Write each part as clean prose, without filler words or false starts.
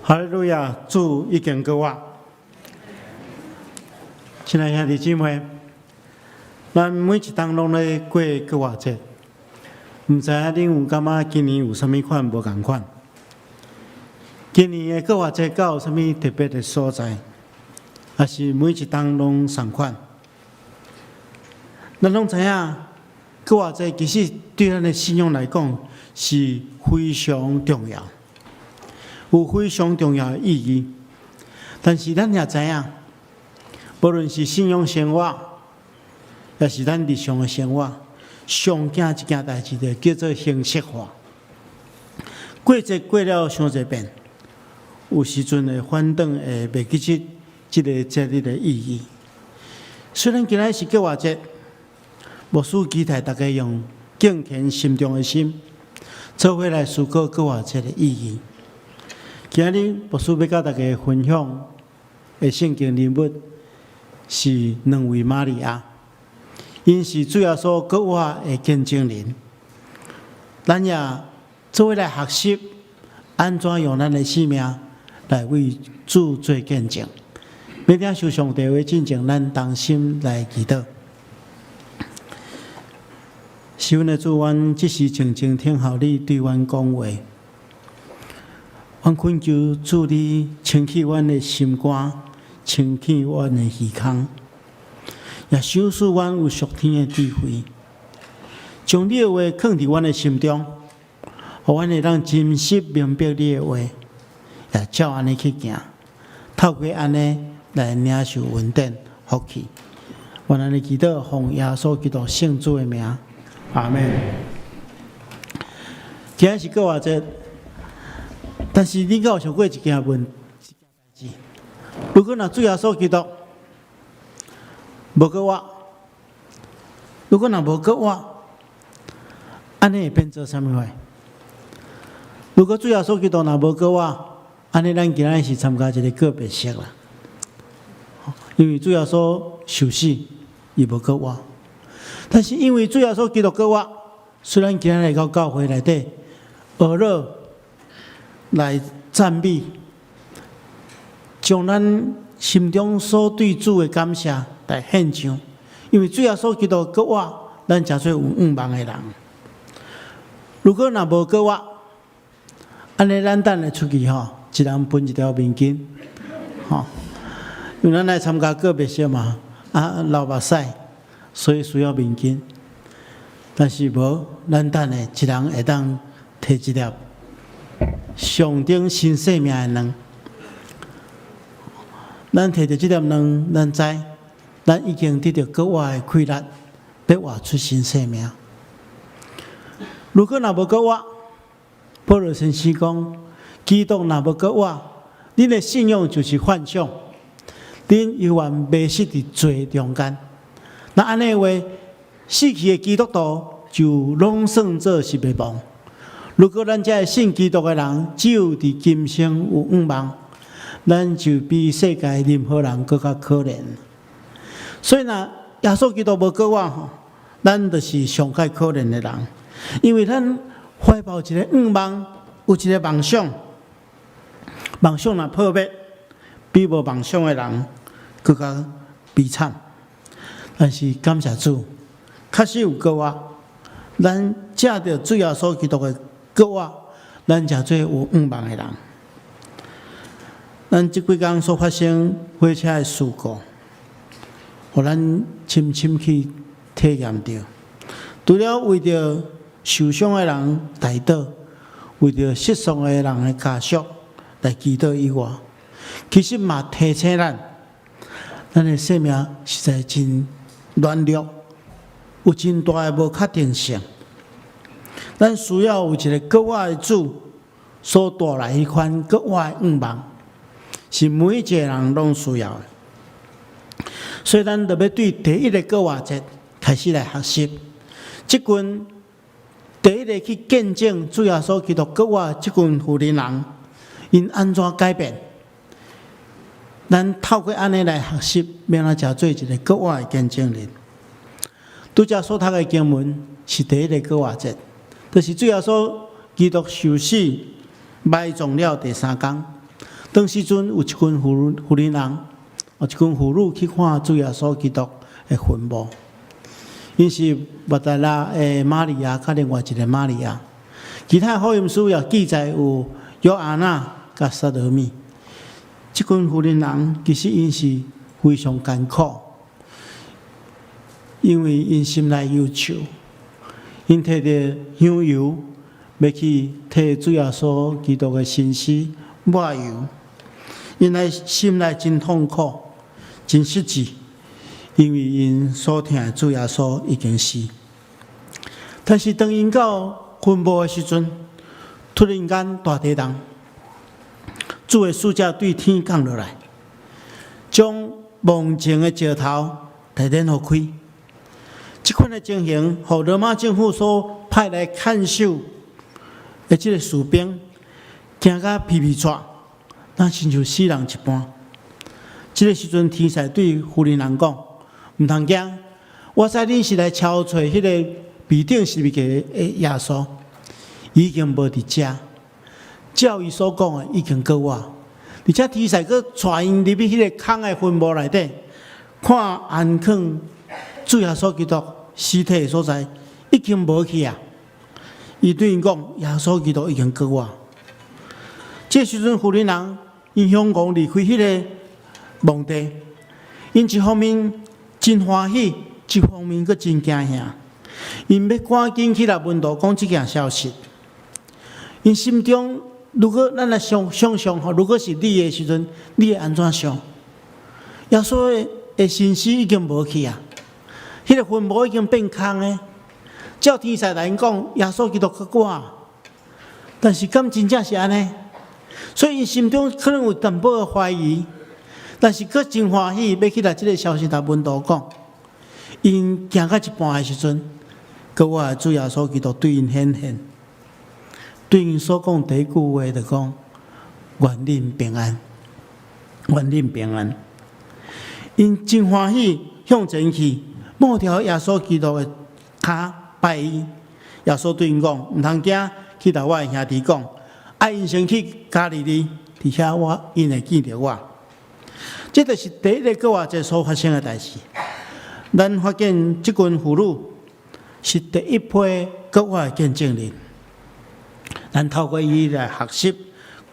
哈利路亚！主已经过我。亲爱兄弟姊妹，咱每一当拢咧过过活节，唔知影恁有感觉今年有啥物款无共款？今年的过活节敢有啥物特别的所在？还是每一当拢同款？咱拢知影，过活节其实对咱的信仰来讲是非常重要。有非常重要的意义，但是咱也知影，无论是信仰生活，也是咱日常的生活，上惊一件代志就叫做形式化。过节过了伤侪遍，有时阵会反倒会袂记起这个节日的意义。虽然今仔是过活节，牧师期待大家用敬虔心中的心，做伙来思考过活节的意义。今日牧师要甲大家分享的圣经人物是两位玛利亚，因是主耶稣过活的见证人。咱也做伙来学习安怎用咱的生命来为主做见证。每天受上帝话进前，咱同心来祈祷。是阮的主，阮即时静静听候你对阮讲话。阮恳求主你清去阮的心肝，清去阮的耳孔，也赏赐阮有属天的智慧，将你的话放伫阮的心中，互阮会当真实明白你的话，也照安尼去行，透过安尼来领受恩典福气。愿安尼祈祷，奉耶稣基督圣主的名，阿门。今日是过活节。但是你敢有想过一件代志？如果若主耶稣基督无过我，如果若无过我，安尼会变做啥物货？如果主耶稣基督若无过我，安尼咱今仔是参加一个告别式啦。因为主耶稣受死，伊无过我。但是因为主耶稣基督过我，虽然今仔到教会内底学了。来赞美，将咱心中所对主的感谢来献上，因为主耶稣基督过我，咱才做有望的人。如果若无过我，安尼咱等下出去吼，一人分一条面巾，吼，因为咱来参加告别式嘛，流目屎，所以需要面巾。但是无，咱等下一人会当摕一粒。上顶新生命的卵，咱摕到这粒卵，咱知，咱已经得到国外的快乐，要活出新生命。如果若无国外，保罗先生讲，基督若无国外，恁的信仰就是幻想，恁永远迷失伫罪中间。那安尼话，死去的基督徒就拢算做是灭亡。如果咱这信基督的人只有伫今生有望望，咱就比世界任何人更加可怜。所以呢，耶稣基督无过我吼，咱就是上界可怜的人，因为咱怀抱一个望望，有一个梦想，梦想若破灭，比无梦想的人更加悲惨。但是感谢主，确实有过我，咱借着主耶稣基督的。过我，咱才做有望望的人。咱即几天所发生火车的事故，互咱深深去体验到，除了为着受伤的人祈祷，为着失丧的人的家属来祈祷以外，其实嘛提醒咱的生命实在真软弱，有真大的无确定性。咱需要有一个国外的主所带来迄款国外的望望，是每一个人拢需要的。所以咱特别对第一个国外节开始来学习，即群第一个去见证主耶稣基督国外即群富人人，因安怎改变？咱透过安尼来学习，要安怎做一个国外的见证人。拄则所读的经文是第一个国外节。就是主耶稣基督受死埋葬了第3天，当时阵有一群妇人，有一群妇女去看主耶稣基督的坟墓，因是抹大拉的玛利亚，甲另外一个玛利亚。其他福音书也记载有约安娜甲撒罗米。这群妇人其实因是非常艰苦，因为因心内忧愁，因摕着香油要去替主耶稣基督的身躯抹油，因内心内真痛苦，真实际，因为因所听的主耶稣已经死。但是当因到坟墓的时阵，突然间大地动。主的使者对天降落来，将梦境的石头大点互开。这款的情形，互罗马政府所派来看守的这个士兵，惊甲皮皮喘，那亲像死人一般。这个时阵，天使对妇人讲：“唔通惊，我知你是来敲找迄个被钉十字架的耶稣，已经无伫遮。”照伊所讲的，已经过我，而且天使佫带因入去迄个空的坟墓内底，看安放主耶稣基督尸体的所在，已经无去啊。伊对因讲，耶稣基督已经过我。这时阵，妇人因向讲离开迄个墓地，因一方面真欢喜，一方面佫真惊吓，因要赶紧起来问道讲这件消息，因心中。如果咱来想象吼，如果是你的时阵，你会安怎想？耶稣的身躯已经无去啊，迄个坟墓已经变空的。照天使来讲，耶稣基督去过，但是敢真正是安尼？所以因心中可能有淡薄的怀疑，但是佫真欢喜，要起来这个消息来问道讲。因行到一半的时阵，佮我的主耶稣基督对因显现。对因所讲第一句话就讲：愿恁平安，愿恁平安。因真欢喜向前去，摸条耶稣基督的骹拜伊。耶稣对因讲：唔通惊，去甲我的兄弟讲，爱因先去加利利，伫遐因会见着我。这就是第一个搁我这所发生的代志。咱发现这群妇女是第一批搁我的见证人。咱透过伊来学习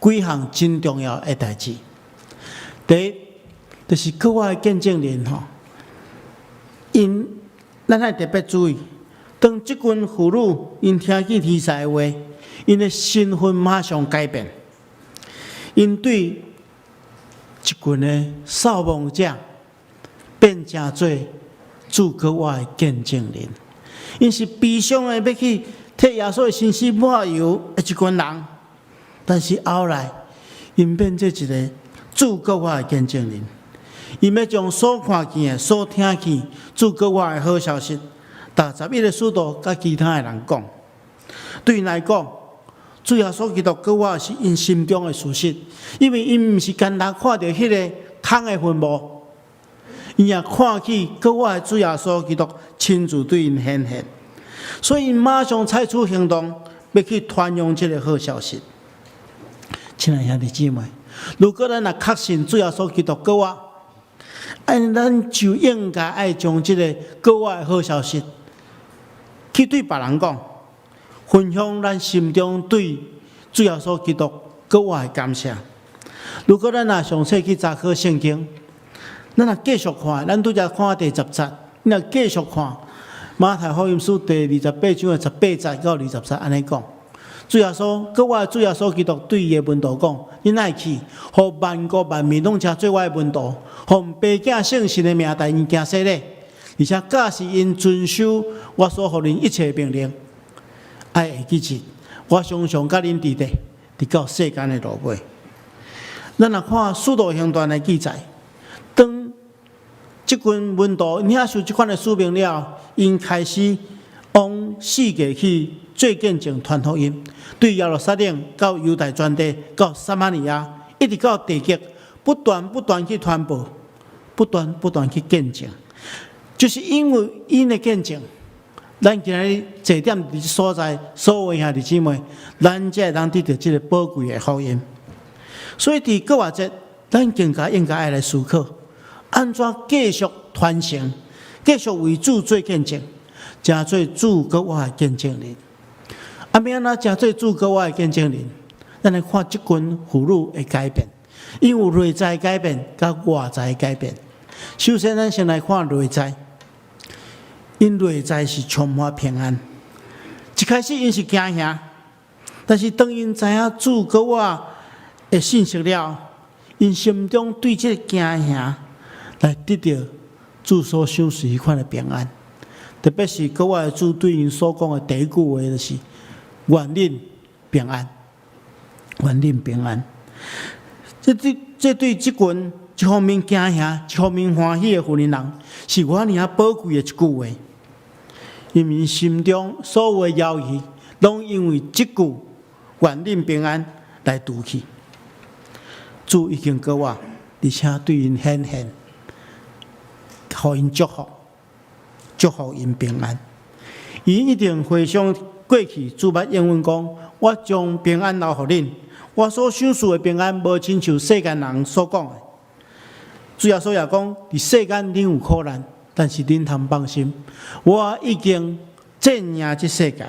几项真重要的代志。第一，就是各我的见证人吼，因咱爱特别注意，当这群妇女因听见天使的话，因的身份马上改变，因对一群的扫墓者变成做主各我的见证人，因是悲伤的要去。替耶稣的身躯抹油的一群人，但是后来因变做一个主各我的见证人，因要将所看见的、所听见主各我的好消息，逐11个使徒甲其他的人讲。对因来讲，主耶稣基督各我是因心中的事实，因为因毋是单单看到迄个空的坟墓，因也看见各我的主耶稣基督亲自对因显现。所以，马上采取行动，要去传扬这个好消息。亲爱兄弟姊妹，如果咱也确信主耶稣基督过我，咱就应该爱将这个过我的好消息，去对别人讲，分享咱心中对主耶稣基督过我的感谢。如果咱也详细去查考圣经，咱也继续看，咱拄则看第10节，咱也继续看。马太福音书第28章的18节到20节，安尼讲：主耶稣，搁我主耶稣基督对伊的门徒讲：恁爱去，互万国万民拢成做我的门徒，互爸囝圣神的名带因行洗礼，而且教是因遵守我所互恁一切命令。爱会记住，我常常甲恁伫直到世间的落尾。咱若看《使徒行传》的记载，当这群门徒因遐受这款的使命了，因开始往世界去做见证、传福音，对耶路撒冷到犹太全地到撒玛利亚，一直到地极，不断去传播，不断去见证。就是因为因的见证，咱今日坐点伫所在，所有兄弟姊妹，咱才会当得到这个宝贵的福音。所以伫过活节，咱更加应该爱来思考，安怎继续传承，继续为主做见证，成做主跟我的见证人。啊，要安怎成做主跟我的见证人？咱来看即群妇女的改变，因有内在改变，甲外在改变。首先，咱先来看内在，因内在是充满平安。一开始因是惊吓，但是当因知影主跟我的信息了，因心中对这个惊吓来得到主所赏赐迄款的平安。特别是跟我的主对因所讲的第一句话就是“愿恁平安”，愿恁平安。这对即群一方面惊吓，一方面欢喜的妇人人，是我尔宝贵的一句话。因为心中所有的犹豫，拢因为即句“愿恁平安”来拄去。主已经跟我，而且对因显现，互因祝福，祝福因平安。伊一定回想过去，主捌应允讲：“我将平安留互恁。我所享受的平安，无亲像世间人所讲的。”主耶稣也讲：“伫世间恁有苦难。”但是恁通放心，我已经战胜这世界。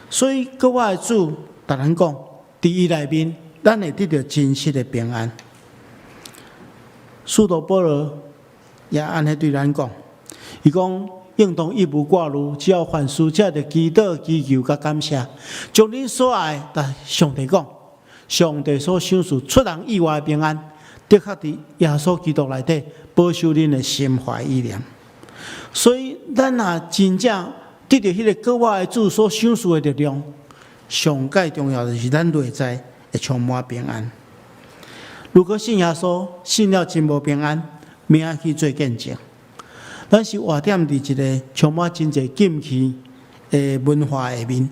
所以，跟我的主逐咱讲，伫伊内面，咱会得到真实的平安。使徒保罗也安尼对咱讲，伊讲应当一无挂虑，只要凡事只着祈祷、祈求甲感谢，将恁所爱甲上帝讲，上帝所享受出人意外的平安。的确伫耶稣基督内底保守恁的心怀意念，所以咱若真正得到迄个国外的主所享受的力量，上界重要的是咱内在会充满平安。如果信耶稣，信了真无平安，明仔去做见证。咱是活踮伫一个充满真侪禁忌的文化下面，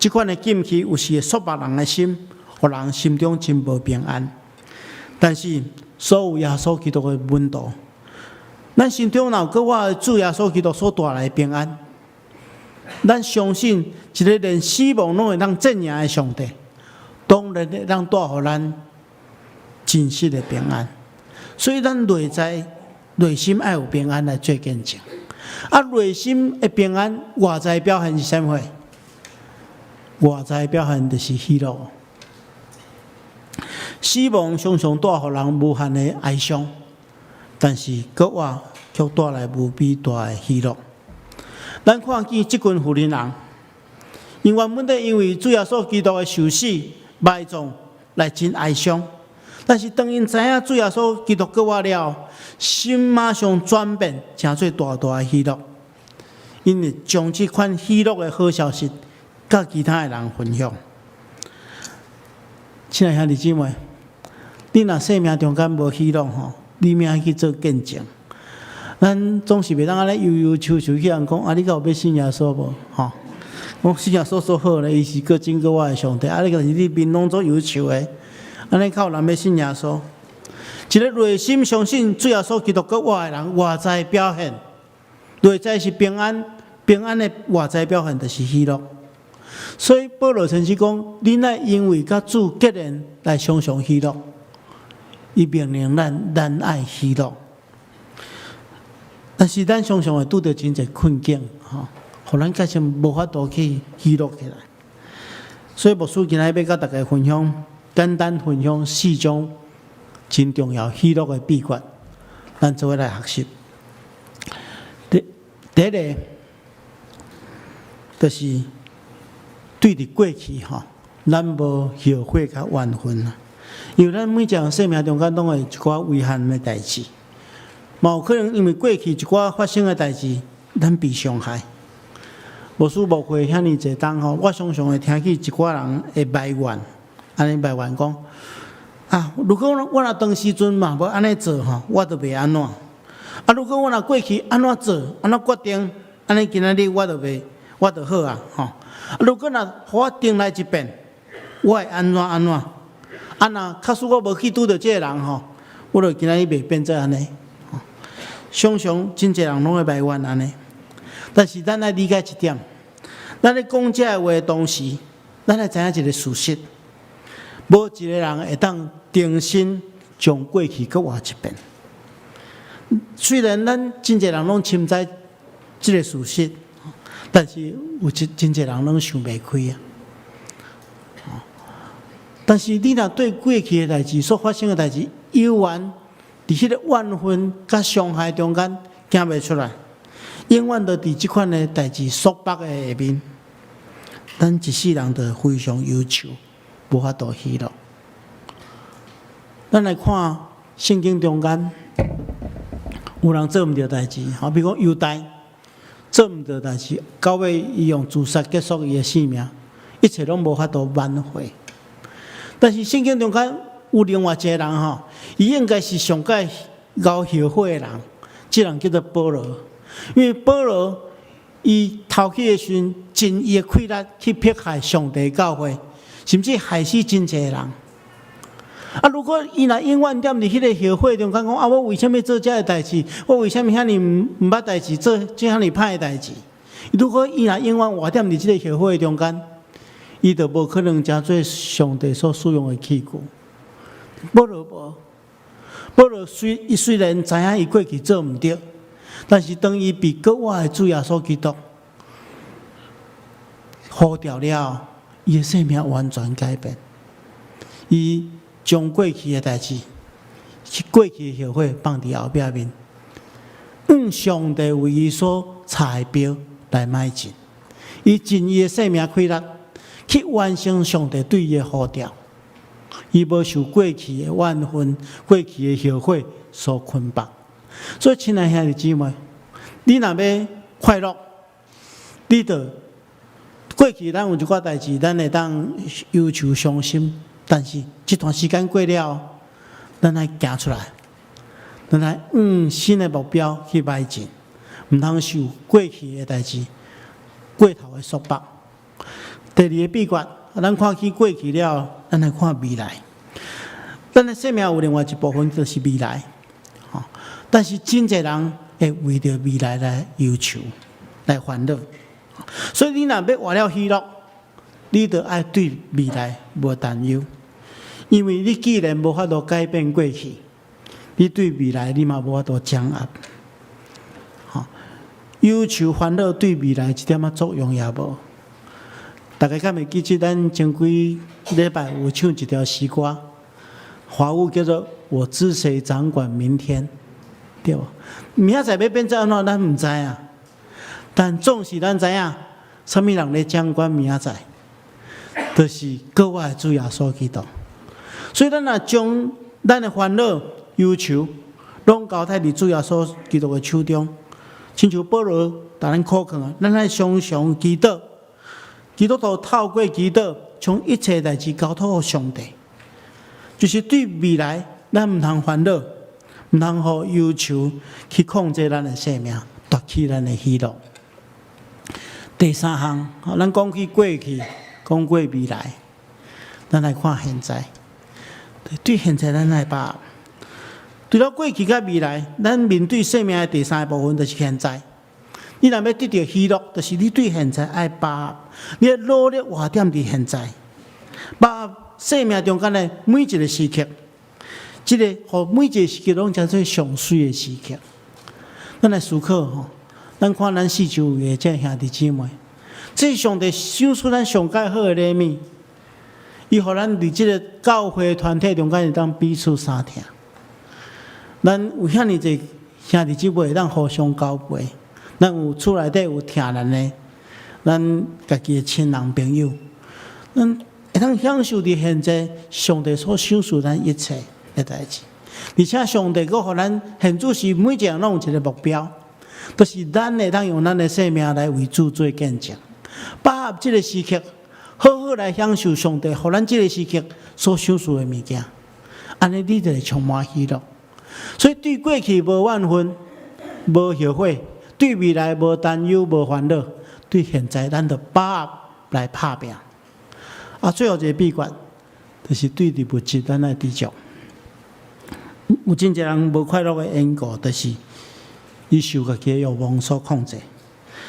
即款的禁忌有时会束缚人的心，互人心中真无平安。但是，所有耶稣基督的温度，咱心中若有搁我的主耶稣基督所带来的平安，咱相信一个连死亡拢会当战胜的上帝，当然会当带予咱真实的平安。所以，咱内心爱有平安来做见证。啊，内心的平安，外在表现是啥货？外在表现就是喜乐。死亡常常带予人无限的哀伤，但是国外却带来无比大的喜乐。咱看见即群妇人人，因原本因为主耶稣基督的受死、埋葬来真哀伤，但是当因知影主耶稣基督国外了，心马上转变，成做大大的喜乐。因为将这款喜乐的好消息，甲其他的人分享。亲爱兄弟姊妹，你若生命中间无喜乐吼，你命去做见证。咱总是袂当安尼悠悠愁愁去人讲，啊，你敢有要信耶稣无？吼，我信耶稣所好咧，伊是个真个我的上帝。啊，你个是你面拢做忧愁的，安尼靠人要信耶稣。一个内心相信主耶稣基督个我的人，外在表现，内在是平安，平安的外在表现就是喜乐。所以保罗曾经讲，恁爱因为甲主结连来常常喜乐，伊命令咱爱喜乐。但是咱常常会拄到真侪困境，吼，互咱加上无法度去喜乐起来。所以牧师今日要甲大家分享，简单分享4种真重要喜乐的秘诀，咱做伙来学习。第一个就是对伫过去吼，咱无后悔甲怨恨啦，因为咱每一个人生命中间拢会有一寡遗憾的代志，嘛有可能因为过去一寡发生的代志，咱被伤害。牧师牧会遐尼侪当吼，我常常会听见一寡人会埋怨，安尼埋怨讲啊，如果我若当时阵嘛无安尼做吼，我就袂安怎。啊，如果我若过去安怎做，安怎决定，安尼今仔日我就好啊吼。如果若互我定来一遍，我会安怎安怎？啊，若假使我无去拄到这个人吼，我就今仔日袂变做安尼。常常真侪人拢会埋怨安尼，但是咱爱理解一点，咱咧讲这话的同时，咱爱知影一个事实：无一个人会当重新将过去搁活一遍。虽然咱真侪人拢深知这个事实，但是有真侪人拢想袂开啊。但是你若对过去的代志所发生的代志，犹原伫迄个怨恨甲伤害中间行袂出来，永远都伫即款的代志束缚的下面，咱一世人就非常忧愁，无法度喜乐。咱来看圣经中间，有人做毋对代志，好比讲犹大做毋对代志，到尾伊用自杀结束伊的生命，一切拢无法度挽回。但是圣经中间有另外一个人吼，伊应该是上界熬后悔的人，这人叫做保罗。因为保罗伊头起的时阵，尽伊的气力去迫害上帝教会，甚至害死真侪人。啊！如果伊若永远踮伫迄个后悔中间讲啊，我为虾米做遮个代志？我为虾米遐尼毋捌代志做这遐尼歹的代志？如果伊若永远活踮伫即个后悔中间，伊就无可能成做上帝所使用的器具。保罗虽然知影伊过去做毋对，但是当伊被国外的主耶稣基督呼召了，伊的生命完全改变。伊将过去的代志、过去的后悔放伫后壁面，用上帝为伊所裁标来迈进。伊尽伊的生命气力去完成上帝对伊的呼召。伊无受过去的怨恨、过去的后悔所捆绑。所以，亲爱兄弟姊妹，你若要快乐，你着过去咱有一寡代志，咱会当忧愁伤心。但是这段时间过了，咱来行出来，咱来新的目标去迈进，毋通受过去的代志过头的束缚。第二个秘诀，咱看去过去了，咱来看未来。咱的生命有另外一部分就是未来，但是真侪人会为着未来来忧愁、来烦恼。所以你若要活了喜乐，你着爱对未来无担忧。因为你既然无法度改变过去，你对未来你嘛无法度掌握。忧愁烦恼对未来一点仔作用也无。大家敢会记得咱前几礼拜有唱一条诗歌，华语叫做“我知谁掌管明天”，对无？明仔载要变怎样，咱毋知啊。但总是咱知影，什么人咧掌管明仔载，就是国外的主耶稣基督。所以，咱若将咱的烦恼、忧愁，拢交代伫主耶稣基督的手中，亲像保罗甲咱苦劝啊，咱爱常常祈祷，基督徒透过祈祷，将一切代志交托给上帝，就是对未来，咱毋通烦恼，毋通互忧愁去控制咱的生命，夺去咱的喜乐。第三项，咱讲起过去，讲过未来，咱来看现在。对现在咱来把握，除了过去甲未来，咱面对生命的第三个部分就是现在。你若要得到喜乐，就是你对现在爱把握，你要努力活踮伫现在，把握生命中间的每一个时刻，这个和每一个时刻拢叫做上水的时刻。咱来思考吼，咱看咱四周围的这兄弟姊妹，这上帝赏赐咱上介好的礼物。伊互咱伫即个教会团体中间会当彼此相听，咱有遐尼侪兄弟姊妹会当互相交陪，咱有厝内底有听咱的，咱家己的亲人朋友，咱会当享受伫现在上帝所赏赐咱一切的代志，而且上帝阁互咱现主是每一个人拢有一个目标，就是咱会当用咱的生命来为主做见证，把握即个时刻。好好来享受上帝，互咱这个时刻所享受的物件，安尼你就会充满喜乐。所以对过去无怨恨、无后悔，对未来无担忧、无烦恼，对现在咱就把握来打拼。最后一个秘诀，就是对伫物质咱来知足。有真侪人无快乐的因果，就是伊受家己的欲望所控制。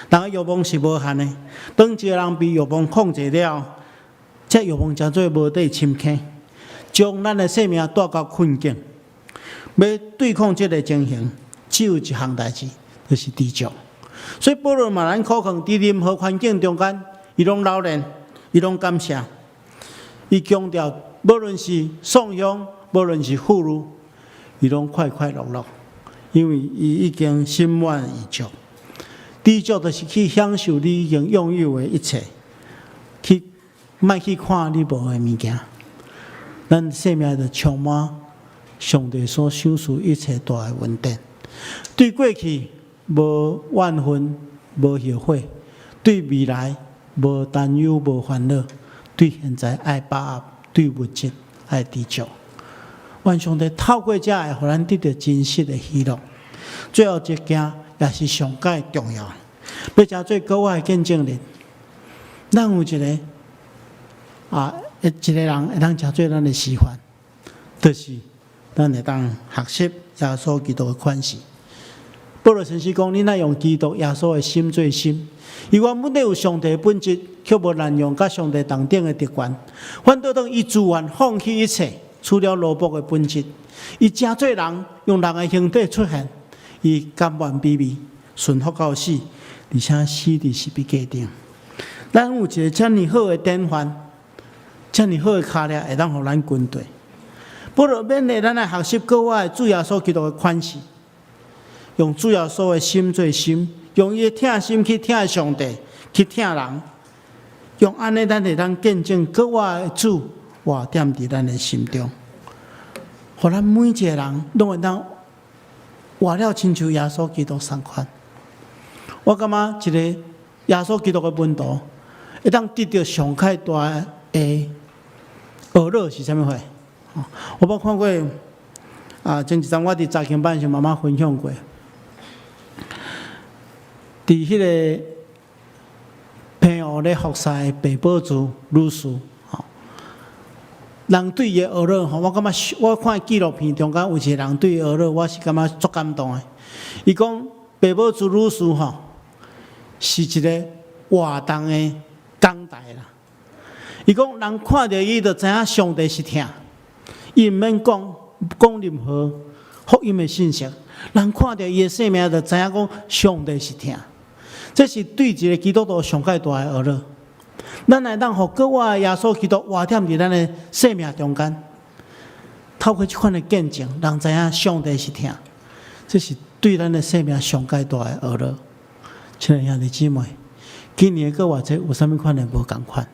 人的欲望是无限的，当一个人被欲望控制了，这欲望叫做无底深坑，将咱的生命带到困境。要对抗这个情形，只有一项代志，就是知足。所以保罗嘛，咱苦劝伫任何环境中间，伊拢留恋，伊拢感谢。伊强调，无论是丧丧，无论是富裕，伊拢快快乐乐，因为伊已经心满意足。知足就是去享受你已经拥有的一切，去莫去看你无的物件。咱生命就充满上帝所赏赐一切大的恩典。对过去无怨恨，无后悔；对未来无担忧，无烦恼；对现在爱把握，对物质爱知足。愿上帝透过这会，互咱得到真实的喜乐。最后一件也是上界重要，要真做国外的见证人。咱有一个一个人会当真做咱的示范，就是咱会当学习耶稣基督的款式。保罗先生讲：“你若用基督耶稣的心做心，伊原本有上帝的本质，却无滥用甲上帝同等的特权，反倒当伊自愿放弃一切，除了奴仆的本质。伊真做人，用人的形体出现，伊甘愿卑微，顺服到死，而且死伫十字架顶。咱有一个遮尔好的典范，遮尔好的脚力，会当互咱军队。保罗勉励咱来学习国外主耶稣基督的款式。”用主耶稣的心做心，用伊的疼心去疼上帝，去疼人，用安尼咱会当见证国外的主活点伫咱的心中，互咱每一个人拢会当活了亲像耶稣基督同款。我感觉一个耶稣基督的门徒会当得到上开大的娱乐是啥物货？我捌看过前一阵我伫查经班上慢慢分享过。伫迄个平湖咧服侍白宝珠女士，人对伊的娱乐，我感觉我看纪录片中间有一个人对伊娱乐，我是感觉足感动的。伊讲白宝珠女士是一个活动的讲台啦。伊讲人看到伊就知影上帝是疼，伊毋免讲任何福音的信息，人看到伊的生命就知影讲上帝是疼。这是对一个基督徒上界大的娱乐。咱来当互国外耶稣基督活点伫咱的生命中间，透过这款的见证，人知影上帝是疼。这是对咱的生命上界大的娱乐。亲爱兄弟姊妹，今年的国外有啥物款的无共款？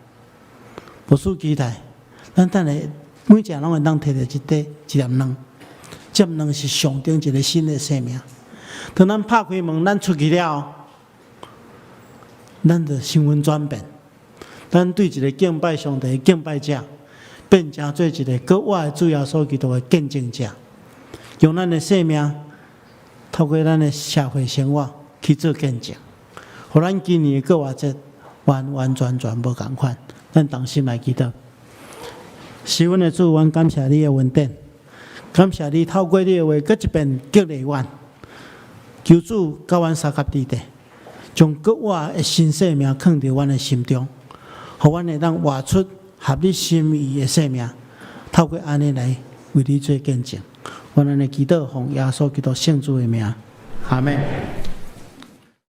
无输期待，咱等下每一个人拢会当摕到一粒卵，这卵是上顶一个新的生命。当咱拍开门，咱出去了。咱就身份转变，咱对一个敬拜上帝的敬拜者，变成做一个国外的主耶稣基督的见证者，用咱的生命，透过咱的社会生活去做见证，互咱今年的国外节完完全全无共款。咱同心来祈祷，是阮的主，阮感谢你的恩典，感谢你透过你的话，搁一遍激励阮，求主教阮三甲地地。将国外的新生命放在阮的心中，互阮会当活出合你心意的生命，透过安尼来为你做见证。阮安尼祈祷，奉耶稣基督圣主的名，阿门。